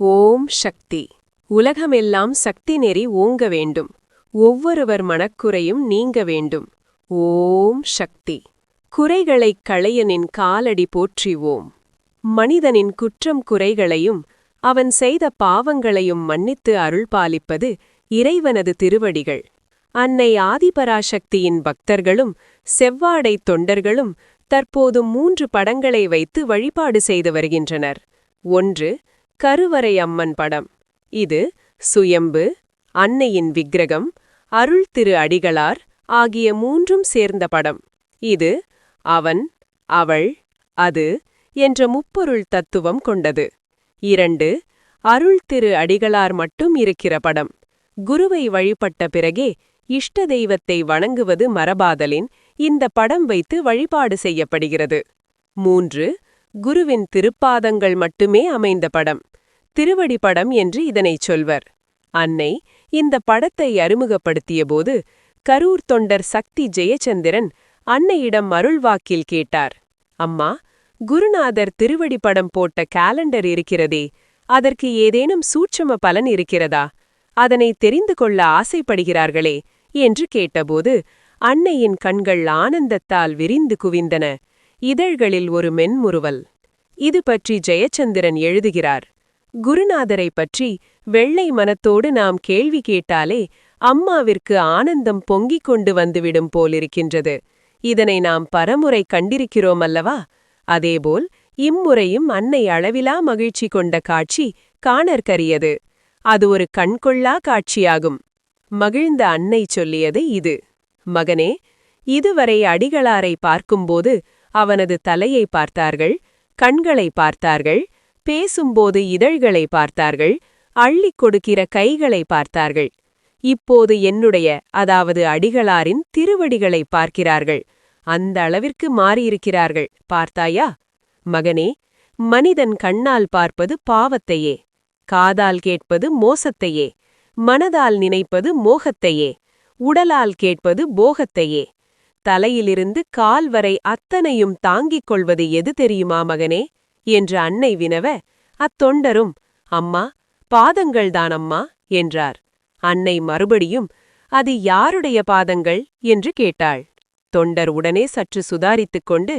ஓம் சக்தி. உலகமெல்லாம் சக்தி நெறி ஓங்க வேண்டும். ஒவ்வொருவர் மனக்குறையும் நீங்க வேண்டும். ஓம் சக்தி. குறைகளைக் களைய நின் காலடி போற்றிவோம். மனிதனின் குற்றம் குறைகளையும் அவன் செய்த பாவங்களையும் மன்னித்து அருள்பாலிப்பது இறைவனது திருவடிகள். அன்னை ஆதிபராசக்தியின் பக்தர்களும் செவ்வாடை தொண்டர்களும் தற்போது 3 படங்களை வைத்து வழிபாடு செய்து வருகின்றனர். 1. கருவறை அம்மன் படம். இது சுயம்பு, அன்னையின் விக்கிரகம், அருள் திரு அடிகளார் ஆகிய 3ம் சேர்ந்த படம். இது அவன், அவள், அது என்ற முப்பொருள் தத்துவம் கொண்டது. 2. அருள் திரு அடிகளார் மட்டும் இருக்கிற படம். குருவை வழிபட்ட பிறகே இஷ்ட தெய்வத்தை வணங்குவது மரபாதலின் இந்த படம் வைத்து வழிபாடு செய்யப்படுகிறது. 3. குருவின் திருப்பாதங்கள் மட்டுமே அமைந்த படம். திருவடி படம் என்று இதனைச் சொல்வர். அன்னை இந்த படத்தை அறிமுகப்படுத்தியபோது கரூர் தொண்டர் சக்தி ஜெயச்சந்திரன் அன்னையிடம் அருள்வாக்கில் கேட்டார். அம்மா, குருநாதர் திருவடி படம் போட்ட காலண்டர் இருக்கிறதே, அதற்கு ஏதேனும் சூட்சும பலன் இருக்கிறதா? அதனை தெரிந்து கொள்ள ஆசைப்படுகிறார்களே என்று கேட்டபோது அன்னையின் கண்கள் ஆனந்தத்தால் விரிந்து குவிந்தன. இதழ்களில் ஒரு மென்முறுவல். இது பற்றி ஜெயச்சந்திரன் எழுதுகிறார். குருநாதரை பற்றி வெள்ளை மனத்தோடு நாம் கேள்வி கேட்டாலே அம்மாவிற்கு ஆனந்தம் பொங்கிக் கொண்டு வந்துவிடும் போலிருக்கின்றது. இதனை நாம் பரமுறை கண்டிருக்கிறோம் அல்லவா? அதேபோல் இம்முறையும் அன்னை அளவிலா மகிழ்ச்சி கொண்ட காட்சி காணற்கரியது. அது ஒரு கண்கொள்ளா காட்சியாகும். மகிழ்ந்த அன்னை சொல்லியது இது. மகனே, இதுவரை அடிகளாரை பார்க்கும்போது அவனது தலையை பார்த்தார்கள், கண்களை பார்த்தார்கள், பேசும்போது இதழ்களை பார்த்தார்கள், அள்ளிக் கொடுக்கிற கைகளை பார்த்தார்கள். இப்போது என்னுடைய, அதாவது அடிகளாரின் திருவடிகளை பார்க்கிறார்கள். அந்த அளவிற்கு மாறியிருக்கிறார்கள். பார்த்தாயா? மகனே, மனிதன் கண்ணால் பார்ப்பது பாவத்தையே, காதால் கேட்பது மோசத்தையே, மனதால் நினைப்பது மோகத்தையே, உடலால் கேட்பது போகத்தையே. தலையிலிருந்து கால் வரை அத்தனையும் தாங்கிக் கொள்வது எது தெரியுமா மகனே என்று அன்னை வினவ, அத்தொண்டரும் அம்மா, பாதங்கள்தான் அம்மா என்றார். அன்னை மறுபடியும் அது யாருடைய பாதங்கள் என்று கேட்டாள். தொண்டர் உடனே சற்று சுதாரித்துக் கொண்டு,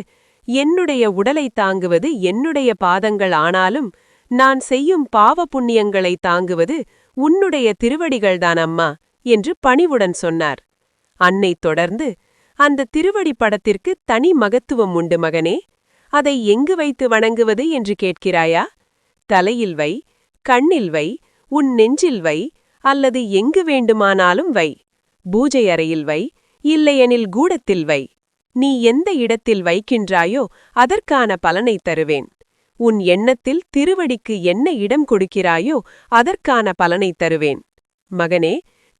என்னுடைய உடலை தாங்குவது என்னுடைய பாதங்கள் ஆனாலும் நான் செய்யும் பாவ புண்ணியங்களை தாங்குவது உன்னுடைய திருவடிகள்தான் அம்மா என்று பணிவுடன் சொன்னார். அன்னை தொடர்ந்து, அந்த திருவடி படத்திற்கு தனி மகத்துவம் உண்டு மகனே. அதை எங்கு வைத்து வணங்குவது என்று கேட்கிறாயா? தலையில் வை, கண்ணில் வை, உன் நெஞ்சில் வை, அல்லது எங்கு வேண்டுமானாலும் வை. பூஜை அறையில் வை, இல்லையெனில் கூடத்தில் வை. நீ எந்த இடத்தில் வைக்கின்றாயோ அதற்கான பலனை தருவேன். உன் எண்ணத்தில் திருவடிக்கு என்ன இடம் கொடுக்கிறாயோ அதற்கான பலனை தருவேன். மகனே,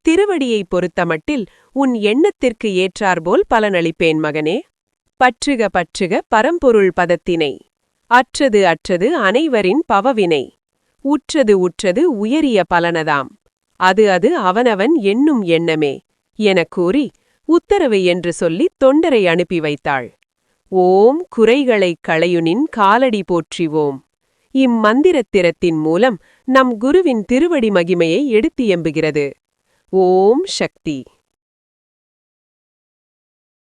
திருவடியை பொறுத்தமட்டில் உன் எண்ணத்திற்கு ஏற்றாற்போல் பலனளிப்பேன் மகனே. பற்றுக பற்றுக பரம்பொருள் பதத்தினை. அற்றது அற்றது அனைவரின் பவவினை. உற்றது உற்றது உயரிய பலனதாம். அது அது அவனவன் எண்ணும் எண்ணமே எனக் கூறி உத்தரவு என்று சொல்லி தொண்டரை அனுப்பி வைத்தாள். ஓம் குறைகளைக் களையுனின் காலடி போற்றிவோம். இம்மந்திரத்திரத்தின் மூலம் நம் குருவின் திருவடி மகிமையை எடுத்தியம்புகிறது. ஓம் சக்தி.